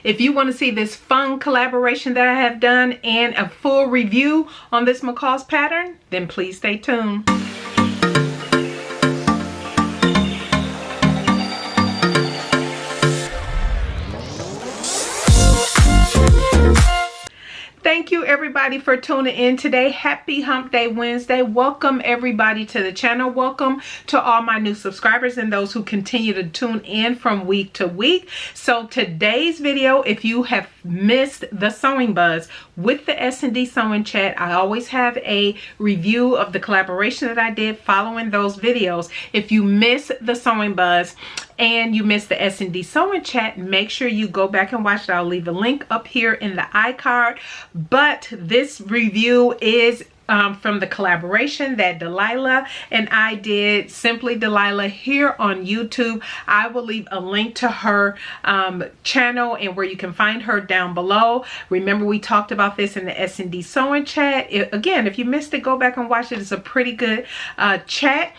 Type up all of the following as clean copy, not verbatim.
If you want to see this fun collaboration that I have done and a full review on this McCall's pattern, then please stay tuned. Thank you everybody for tuning in today. Happy Hump Day Wednesday. Welcome everybody to the channel. Welcome to all my new subscribers and those who continue to tune in from week to week. So today's video, if you have missed the sewing buzz with the S&D sewing chat, I always have a review of the collaboration that I did following those videos. If you miss the sewing buzz and you missed the S&D sewing chat, make sure you go back and watch it. I'll leave a link up here in the iCard. But this review is from the collaboration that Delilah and I did, Simply Delilah, here on YouTube. I will leave a link to her channel and where you can find her down below. Remember, we talked about this in the S&D sewing chat. Again, if you missed it, go back and watch it. It's a pretty good chat.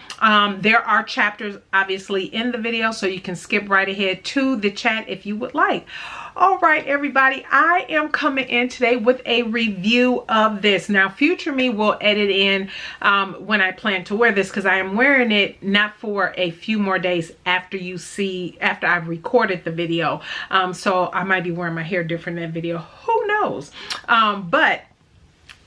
There are chapters obviously in the video, so you can skip right ahead to the chat if you would like. All right, everybody, I am coming in today with a review of this. Now, future me will edit in when I plan to wear this, because I am wearing it not for a few more days after I've recorded the video. So I might be wearing my hair different in that video. Who knows? But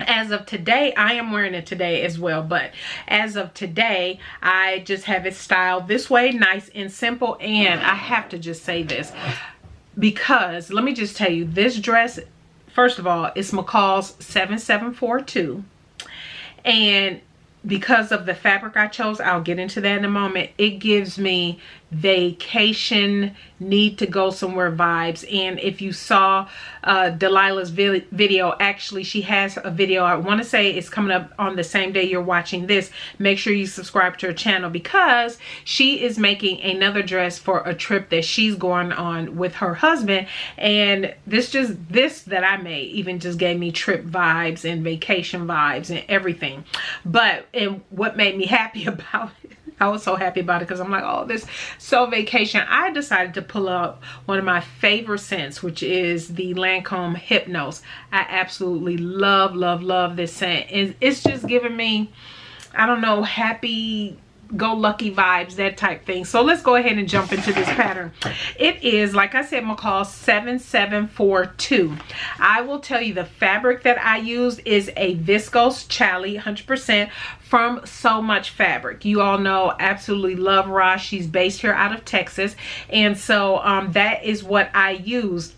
as of today, I am wearing it today as well, but as of today, I just have it styled this way, nice and simple. And I have to just say this, because let me just tell you, this dress, first of all, it's McCall's 7742, and because of the fabric I chose, I'll get into that in a moment, it gives me vacation, need to go somewhere vibes. And if you saw Delilah's video, actually she has a video, I want to say it's coming up on the same day you're watching this. Make sure you subscribe to her channel, because she is making another dress for a trip that she's going on with her husband. And this that I made even just gave me trip vibes and vacation vibes and everything. But and what made me happy about it, I was so happy about it, because I'm like, oh, this so vacation. I decided to pull up one of my favorite scents, which is the Lancome Hypnos. I absolutely love this scent. And it's just giving me, I don't know, happy go lucky vibes, that type thing. So let's go ahead and jump into this pattern. It is, like I said, McCall's 7742. I will tell you, the fabric that I used is a viscose challis 100% from So Much Fabric. You all know, absolutely love Ross. She's based here out of Texas, and so that is what I used.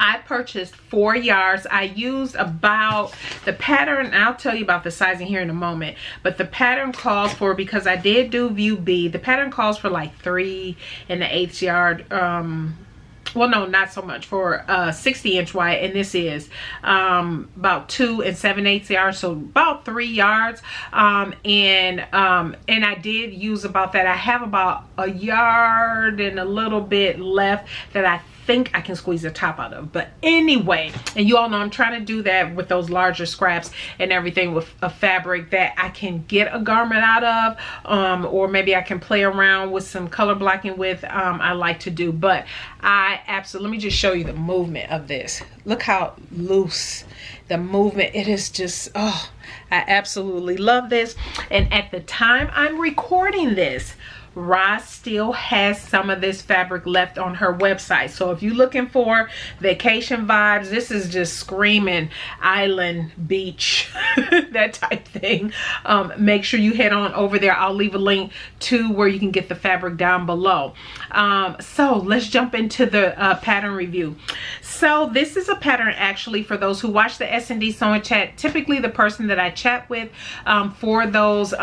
I purchased 4 yards. I used about the pattern, I'll tell you about the sizing here in a moment, but the pattern calls for, because I did do view B, the pattern calls for like 3 1/8 yard, well, no, not so much, for 60-inch wide, and this is about 2 7/8 yards, so about 3 yards. And I did use about that. I have about a yard and a little bit left that I think I can squeeze the top out of. But anyway, and you all know I'm trying to do that with those larger scraps and everything, with a fabric that I can get a garment out of, or maybe I can play around with some color blocking with. I like to do, but I absolutely, let me just show you the movement of this. Look how loose the movement, it is just, oh, I absolutely love this. And at the time I'm recording this, Ross still has some of this fabric left on her website. So if you're looking for vacation vibes, this is just screaming island, beach, that type thing. Make sure you head on over there. I'll leave a link to where you can get the fabric down below. So let's jump into the pattern review. So this is a pattern, actually, for those who watch the S&D sewing chat. Typically the person that I chat with for those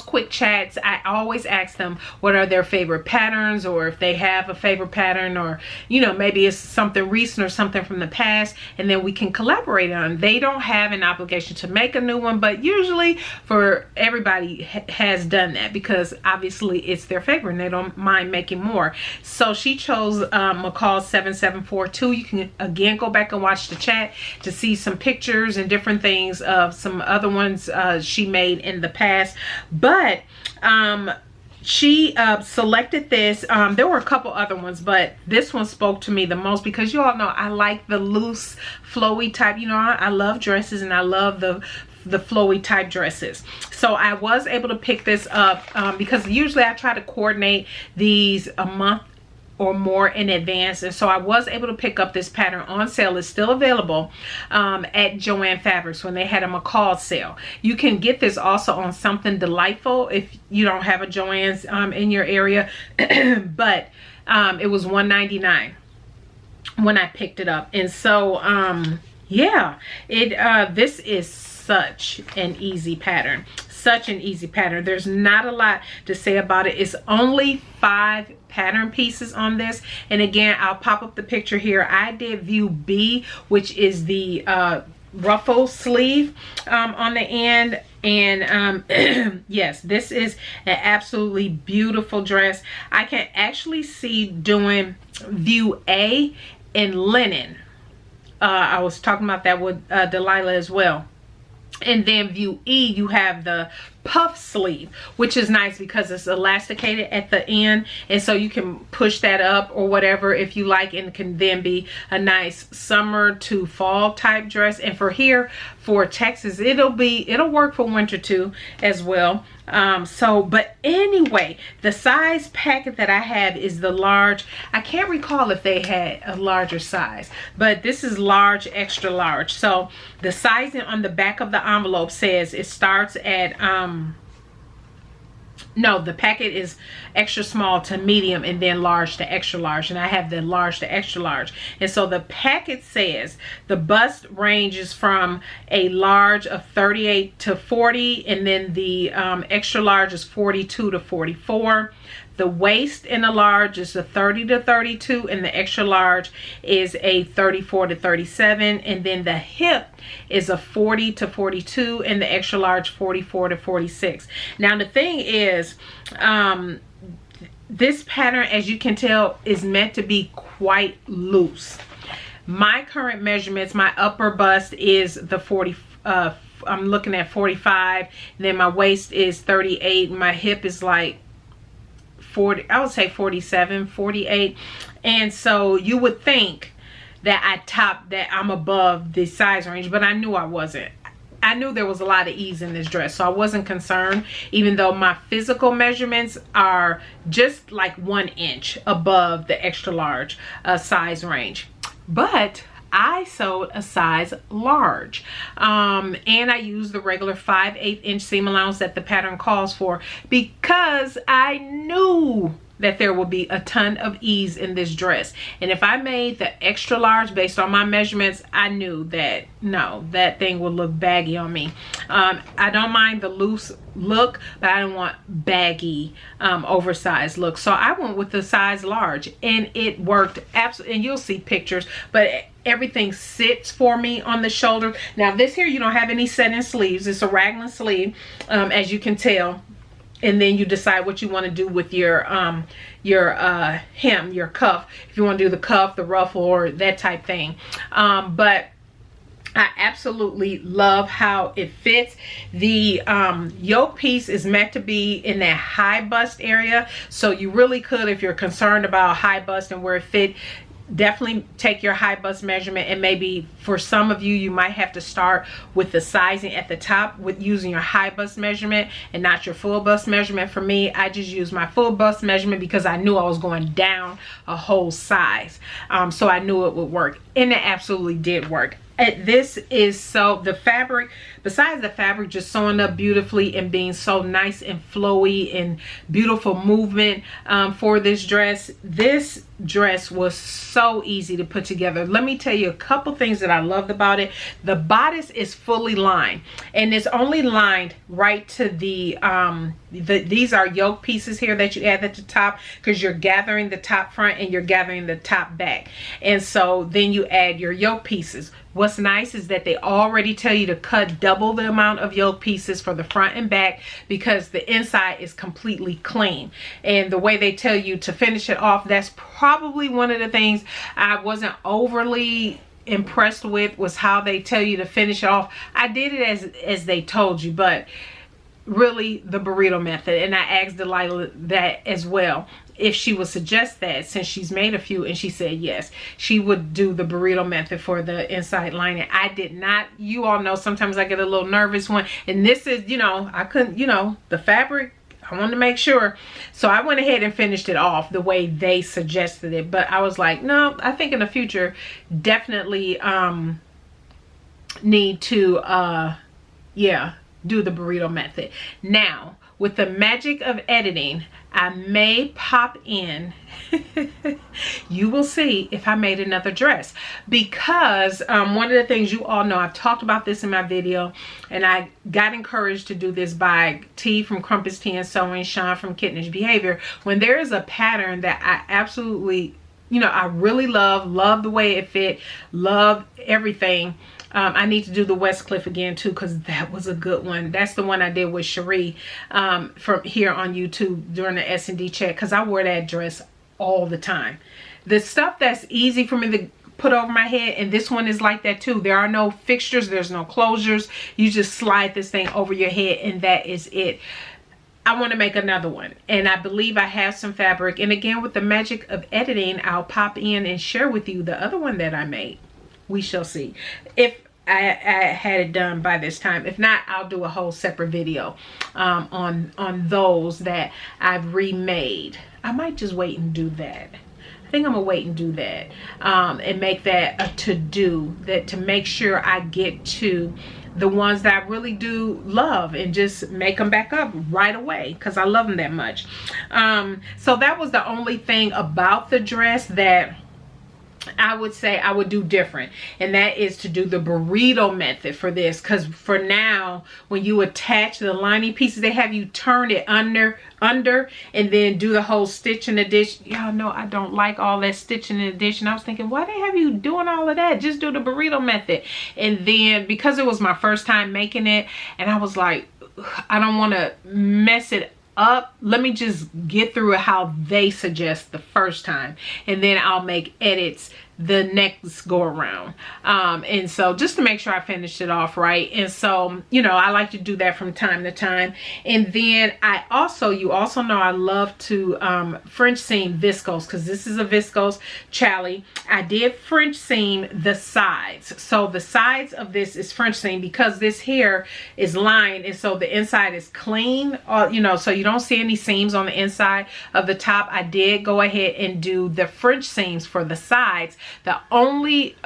quick chats, I always ask them what are their favorite patterns, or if they have a favorite pattern, or you know, maybe it's something recent or something from the past, and then we can collaborate on. They don't have an obligation to make a new one, but usually for everybody has done that, because obviously it's their favorite and they don't mind making more. So she chose McCall's 7742. You can again go back and watch the chat to see some pictures and different things of some other ones she made in the past. But she selected this. There were a couple other ones, but this one spoke to me the most because you all know I like the loose flowy type. You know, I love dresses and I love the flowy type dresses. So I was able to pick this up because usually I try to coordinate these a month or more in advance, and so I was able to pick up this pattern on sale. It's still available at Joann Fabrics when they had a McCall's sale. You can get this also on Something Delightful if you don't have a Joann's in your area. But it was $1.99 when I picked it up. And so yeah, this is such an easy pattern. Such an easy pattern. There's not a lot to say about it. It's only 5 pattern pieces on this, and again, I'll pop up the picture here. I did view B, which is the ruffle sleeve on the end, and yes, this is an absolutely beautiful dress. I can actually see doing view A in linen. I was talking about that with Delilah as well. And then view E, you have the puff sleeve, which is nice because it's elasticated at the end, and so you can push that up or whatever if you like, and can then be a nice summer to fall type dress. And for here, for Texas, it'll work for winter too as well. But anyway, the size packet that I have is the large. I can't recall if they had a larger size, but this is large, extra large. So the sizing on the back of the envelope says it starts at no, the packet is extra small to medium and then large to extra large, and I have the large to extra large. And so the packet says the bust ranges from a large of 38 to 40, and then the extra large is 42 to 44. The waist in a large is a 30 to 32, and the extra large is a 34 to 37, and then the hip is a 40 to 42, and the extra large 44 to 46. Now the thing is, this pattern, as you can tell, is meant to be quite loose. My current measurements, my upper bust is the 40, I'm looking at 45, then my waist is 38, my hip is like 40, I would say 47, 48. And so you would think that I'm above the size range, but I knew I wasn't. I knew there was a lot of ease in this dress, so I wasn't concerned, even though my physical measurements are just like 1 inch above the extra large size range. But I sewed a size large, and I used the regular 5/8 inch seam allowance that the pattern calls for, because I knew that there would be a ton of ease in this dress. And if I made the extra large based on my measurements, I knew that no, that thing would look baggy on me. I don't mind the loose look, but I don't want baggy oversized look, so I went with the size large, and it worked absolutely. And you'll see pictures, but everything sits for me on the shoulder. Now this here, you don't have any set-in sleeves. It's a raglan sleeve, as you can tell. And then you decide what you want to do with your hem, your cuff, if you want to do the cuff, the ruffle, or that type thing. But I absolutely love how it fits. The yoke piece is meant to be in that high bust area, so you really could, if you're concerned about high bust and where it fit, definitely take your high bust measurement, and maybe for some of you, you might have to start with the sizing at the top with using your high bust measurement and not your full bust measurement. For me, I just used my full bust measurement because I knew I was going down a whole size, so I knew it would work, and it absolutely did work. This is so, the fabric, besides the fabric just sewing up beautifully and being so nice and flowy and beautiful movement for this dress was so easy to put together. Let me tell you a couple things that I loved about it. The bodice is fully lined, and it's only lined right to the these are yoke pieces here that you add at the top, because you're gathering the top front and you're gathering the top back, and so then you add your yoke pieces. What's nice is that they already tell you to cut double the amount of yoke pieces for the front and back, because the inside is completely clean. And the way they tell you to finish it off, that's probably one of the things I wasn't overly impressed with, was how they tell you to finish it off. I did it as they told you, but really the burrito method. And I asked Delilah that as well, if she would suggest that, since she's made a few, and she said yes, she would do the burrito method for the inside lining. I did not. You all know sometimes I get a little nervous when, and this is, you know, I couldn't, you know, the fabric, I wanted to make sure. So I went ahead and finished it off the way they suggested it. But I was like, no, I think in the future, definitely need to, yeah, do the burrito method. Now, with the magic of editing, I may pop in, you will see if I made another dress, because one of the things you all know, I've talked about this in my video, and I got encouraged to do this by T from Crumpets Tea and Sewing, Sean from Kittenish Behavior. When there is a pattern that I absolutely, you know, I really love the way it fit, love everything, I need to do the Westcliff again too, because that was a good one. That's the one I did with Cherie from here on YouTube during the S&D check, because I wore that dress all the time. The stuff that's easy for me to put over my head, and this one is like that too. There are no fixtures, there's no closures. You just slide this thing over your head and that is it. I want to make another one, and I believe I have some fabric, and again, with the magic of editing, I'll pop in and share with you the other one that I made. We shall see if I had it done by this time. If not, I'll do a whole separate video on those that I've remade. I might just wait and do that. I think I'm gonna wait and do that and make that a to-do, that to make sure I get to the ones that I really do love and just make them back up right away, because I love them that much. So that was the only thing about the dress that I would say I would do different, and that is to do the burrito method for this, because for now, when you attach the lining pieces, they have you turn it under and then do the whole stitch and addition. Y'all know I don't like all that stitching and addition. I was thinking, why they have you doing all of that? Just do the burrito method. And then because it was my first time making it, and I was like, I don't want to mess it up, let me just get through it how they suggest the first time, and then I'll make edits the next go around. And so just to make sure I finished it off right. And so, you know, I like to do that from time to time. And then I also, you also know I love to French seam viscose, because this is a viscose challis. I did French seam the sides. So the sides of this is French seam because this here is lined, and so the inside is clean, you know, so you don't see any seams on the inside of the top. I did go ahead and do the French seams for the sides. The only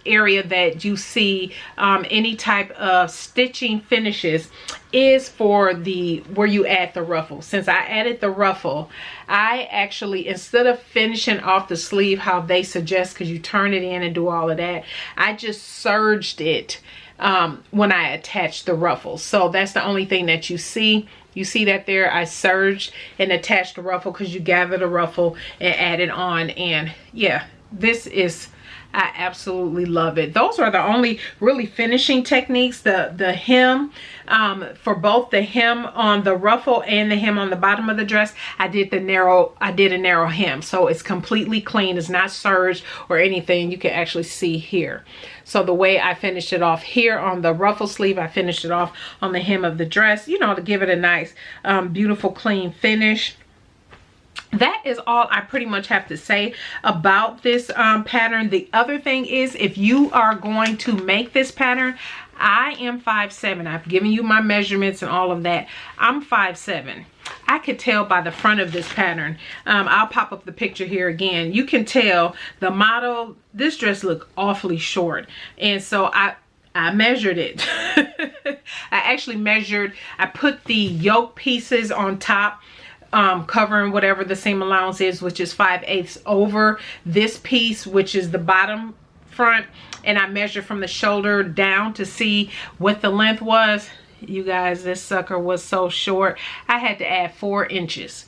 area that you see any type of stitching finishes is for the where you add the ruffle. Since I added the ruffle, I actually, instead of finishing off the sleeve how they suggest, because you turn it in and do all of that, I just serged it when I attached the ruffle. So that's the only thing that you see. You see that there, I serged and attached the ruffle, because you gather the ruffle and add it on. And yeah, this is, I absolutely love it. Those are the only really finishing techniques. The hem, for both the hem on the ruffle and the hem on the bottom of the dress, I did a narrow hem. So it's completely clean. It's not serged or anything. You can actually see here. So the way I finished it off here on the ruffle sleeve, I finished it off on the hem of the dress, you know, to give it a nice, beautiful, clean finish. That is all I pretty much have to say about this pattern. The other thing is, if you are going to make this pattern, I am 5'7". I've given you my measurements and all of that. I'm 5'7". I could tell by the front of this pattern. I'll pop up the picture here again. You can tell the model, this dress looked awfully short. And so I measured it. I actually measured, I put the yoke pieces on top, covering whatever the seam allowance is, which is 5/8 over this piece, which is the bottom front, and I measured from the shoulder down to see what the length was. You guys, this sucker was so short. I had to add 4 inches.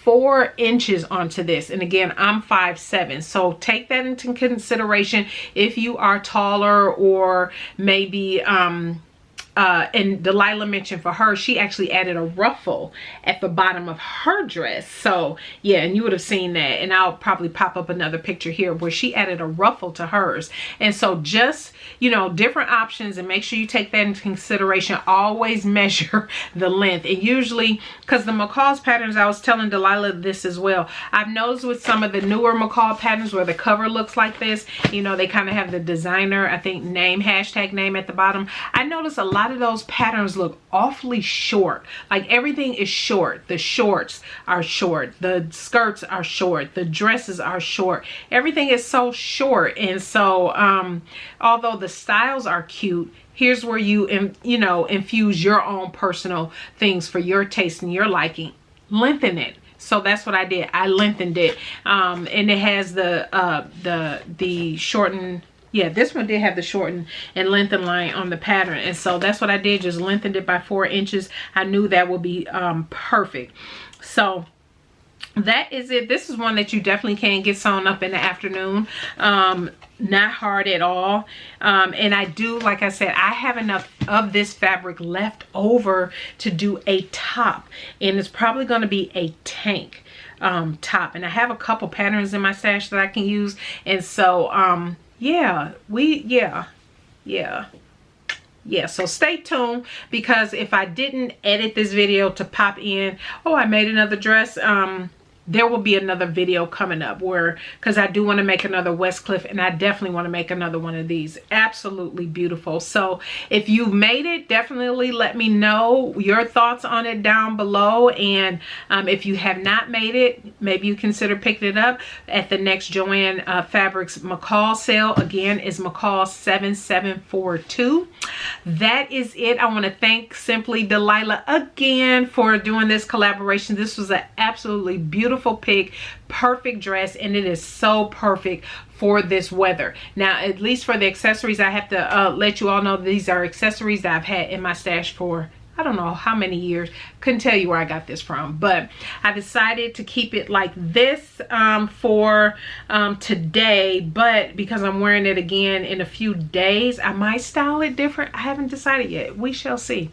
4 inches onto this, and again, I'm 5'7", so take that into consideration if you are taller, or maybe and Delilah mentioned for her, she actually added a ruffle at the bottom of her dress. So yeah, and you would have seen that, and I'll probably pop up another picture here where she added a ruffle to hers. And so just, you know, different options, and make sure you take that into consideration. Always measure the length. And usually, because the McCall's patterns, I was telling Delilah this as well, I've noticed with some of the newer McCall patterns where the cover looks like this, you know, they kind of have the designer, I think, name, hashtag name at the bottom. I noticed a lot of those patterns look awfully short. Like everything is short. The shorts are short, the skirts are short, the dresses are short, everything is so short. And so although the styles are cute, here's where you infuse your own personal things for your taste and your liking. Lengthen it. So that's what I did. I lengthened it, and it has the shortened. Yeah, this one did have the shorten and lengthen line on the pattern. And so that's what I did, just lengthened it by 4 inches. I knew that would be perfect. So that is it. This is one that you definitely can get sewn up in the afternoon. Not hard at all. And I do, like I said, I have enough of this fabric left over to do a top. And it's probably going to be a tank top. And I have a couple patterns in my stash that I can use. And so, yeah, so stay tuned, because if I didn't edit this video to pop in, oh, I made another dress, there will be another video coming up where, because I do want to make another Westcliff, and I definitely want to make another one of these. Absolutely beautiful. So if you've made it, definitely let me know your thoughts on it down below. And if you have not made it, maybe you consider picking it up at the next Joann Fabrics McCall sale. Again, is McCall 7742. That is it. I want to thank Simply Delilah again for doing this collaboration. This was an absolutely beautiful pick, perfect dress, and it is so perfect for this weather. Now, at least for the accessories, I have to let you all know these are accessories that I've had in my stash for I don't know how many years. Couldn't tell you where I got this from, but I decided to keep it like this for today. But because I'm wearing it again in a few days, I might style it different. I haven't decided yet. We shall see.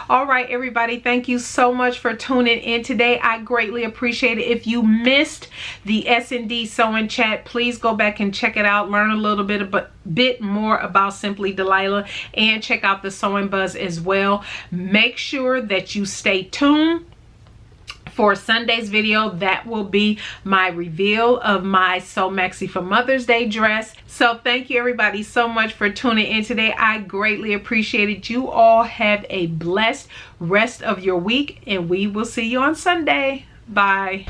All right, everybody, thank you so much for tuning in today. I greatly appreciate it. If you missed the S&D sewing chat, please go back and check it out. Learn a little bit more about Simply Delilah, and check out the Sewing Buzz as well. Make sure that you stay tuned for Sunday's video. That will be my reveal of my Sew Maxi for Mother's Day dress. So thank you everybody so much for tuning in today. I greatly appreciate it. You all have a blessed rest of your week, and we will see you on Sunday. Bye.